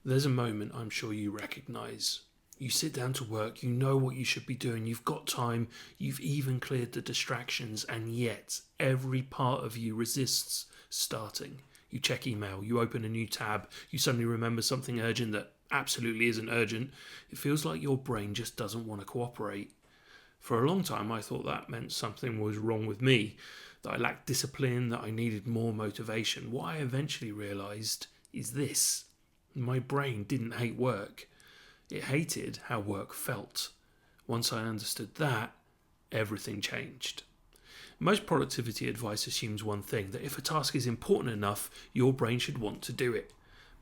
There's a moment I'm sure you recognise. You sit down to work, you know what you should be doing, you've got time, you've even cleared the distractions, and yet every part of you resists starting. You check email, you open a new tab, you suddenly remember something urgent that absolutely isn't urgent. It feels like your brain just doesn't want to cooperate. For a long time, I thought that meant something was wrong with me, that I lacked discipline, that I needed more motivation. What I eventually realised is this: my brain didn't hate work. It hated how work felt. Once I understood that, everything changed. Most productivity advice assumes one thing, that if a task is important enough, your brain should want to do it.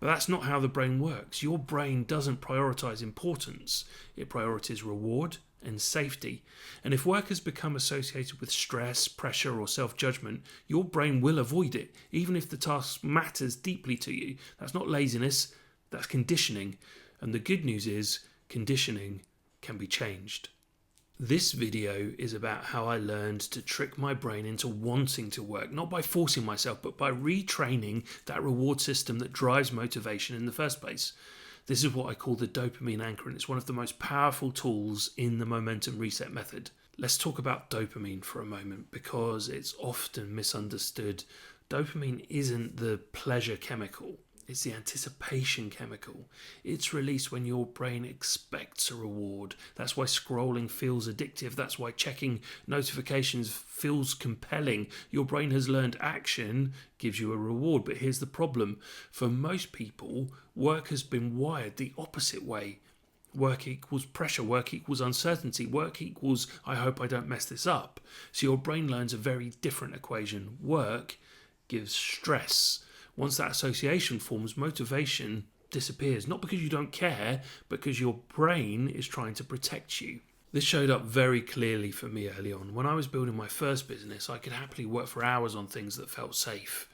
But that's not how the brain works. Your brain doesn't prioritise importance. It prioritises reward and safety. And if work has become associated with stress, pressure, or self-judgement, your brain will avoid it, even if the task matters deeply to you. That's not laziness, that's conditioning. And the good news is, conditioning can be changed. This video is about how I learned to trick my brain into wanting to work, not by forcing myself, but by retraining that reward system that drives motivation in the first place. This is what I call the dopamine anchor, and it's one of the most powerful tools in the momentum reset method. Let's talk about dopamine for a moment, because it's often misunderstood. Dopamine isn't the pleasure chemical. It's the anticipation chemical. It's released when your brain expects a reward. That's why scrolling feels addictive. That's why checking notifications feels compelling. Your brain has learned action gives you a reward. But here's the problem. For most people, work has been wired the opposite way. Work equals pressure. Work equals uncertainty. Work equals, I hope I don't mess this up. So your brain learns a very different equation. Work gives stress. Once that association forms, motivation disappears. Not because you don't care, but because your brain is trying to protect you. This showed up very clearly for me early on. When I was building my first business, I could happily work for hours on things that felt safe.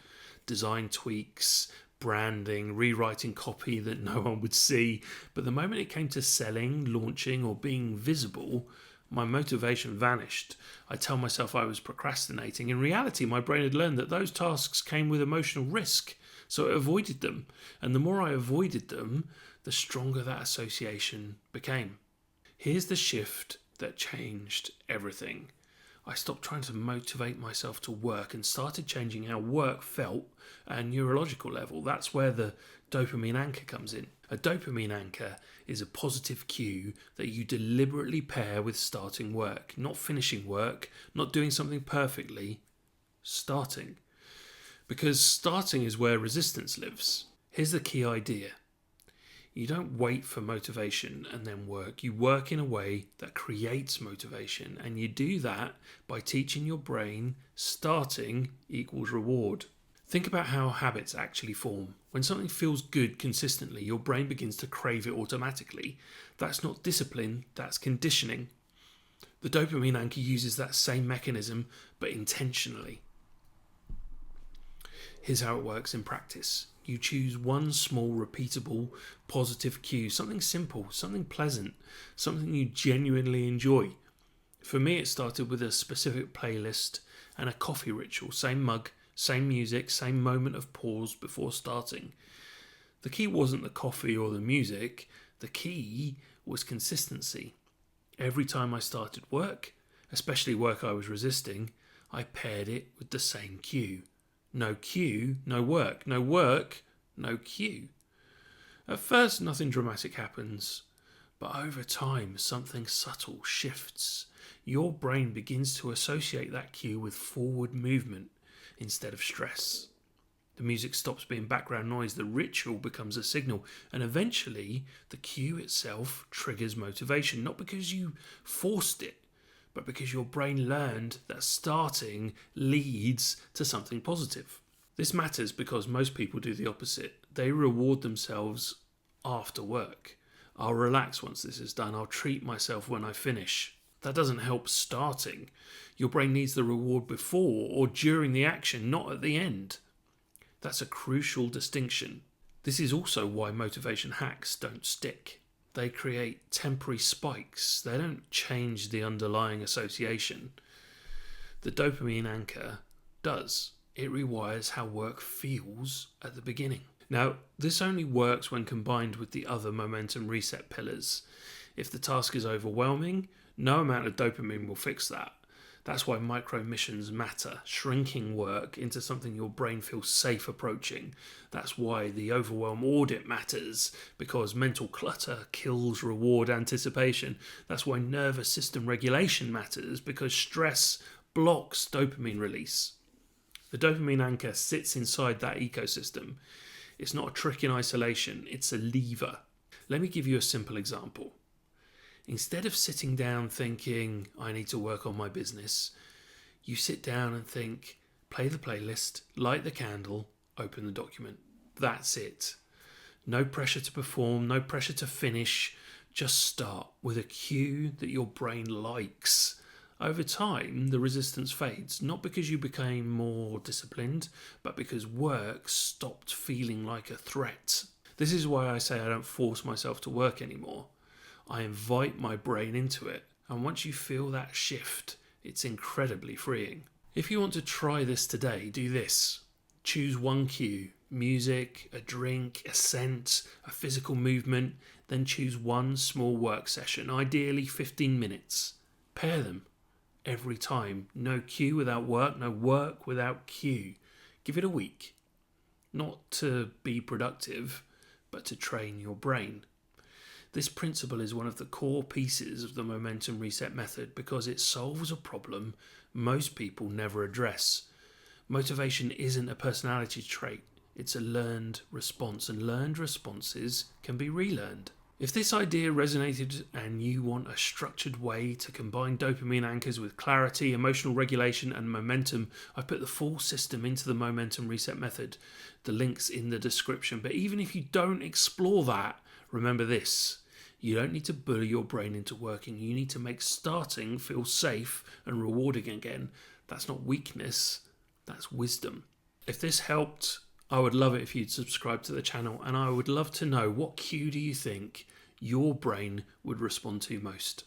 Design tweaks, branding, rewriting copy that no one would see. But the moment it came to selling, launching, or being visible, my motivation vanished. I tell myself I was procrastinating. In reality, my brain had learned that those tasks came with emotional risk, so it avoided them. And the more I avoided them, the stronger that association became. Here's the shift that changed everything. I stopped trying to motivate myself to work and started changing how work felt at a neurological level. That's where the dopamine anchor comes in. A dopamine anchor is a positive cue that you deliberately pair with starting work, not finishing work, not doing something perfectly, starting. Because starting is where resistance lives. Here's the key idea. You don't wait for motivation and then work. You work in a way that creates motivation, and you do that by teaching your brain starting equals reward. Think about how habits actually form. When something feels good consistently, your brain begins to crave it automatically. That's not discipline, that's conditioning. The dopamine anchor uses that same mechanism, but intentionally. Here's how it works in practice. You choose one small, repeatable, positive cue, something simple, something pleasant, something you genuinely enjoy. For me, it started with a specific playlist and a coffee ritual. Same mug, same music, same moment of pause before starting. The key wasn't the coffee or the music. The key was consistency. Every time I started work, especially work I was resisting, I paired it with the same cue. No cue, no work. No work, no cue. At first, nothing dramatic happens, but over time, something subtle shifts. Your brain begins to associate that cue with forward movement instead of stress. The music stops being background noise, the ritual becomes a signal, and eventually, the cue itself triggers motivation, not because you forced it, but because your brain learned that starting leads to something positive. This matters because most people do the opposite. They reward themselves after work. I'll relax once this is done. I'll treat myself when I finish. That doesn't help starting. Your brain needs the reward before or during the action, not at the end. That's a crucial distinction. This is also why motivation hacks don't stick. They create temporary spikes. They don't change the underlying association. The dopamine anchor does. It rewires how work feels at the beginning. Now, this only works when combined with the other momentum reset pillars. If the task is overwhelming, no amount of dopamine will fix that. That's why micro missions matter, shrinking work into something your brain feels safe approaching. That's why the overwhelm audit matters, because mental clutter kills reward anticipation. That's why nervous system regulation matters, because stress blocks dopamine release. The dopamine anchor sits inside that ecosystem. It's not a trick in isolation, it's a lever. Let me give you a simple example. Instead of sitting down thinking, I need to work on my business, you sit down and think, play the playlist, light the candle, open the document. That's it. No pressure to perform, no pressure to finish. Just start with a cue that your brain likes. Over time, the resistance fades, not because you became more disciplined, but because work stopped feeling like a threat. This is why I say I don't force myself to work anymore. I invite my brain into it, and once you feel that shift, it's incredibly freeing. If you want to try this today, do this. Choose one cue, music, a drink, a scent, a physical movement, then choose one small work session, ideally 15 minutes. Pair them every time. No cue without work, no work without cue. Give it a week. Not to be productive, but to train your brain. This principle is one of the core pieces of the momentum reset method because it solves a problem most people never address. Motivation isn't a personality trait, it's a learned response, and learned responses can be relearned. If this idea resonated and you want a structured way to combine dopamine anchors with clarity, emotional regulation, and momentum, I've put the full system into the momentum reset method. The link's in the description. But even if you don't explore that, remember this. You don't need to bully your brain into working. You need to make starting feel safe and rewarding again. That's not weakness, that's wisdom. If this helped, I would love it if you'd subscribe to the channel, and I would love to know, what cue do you think your brain would respond to most?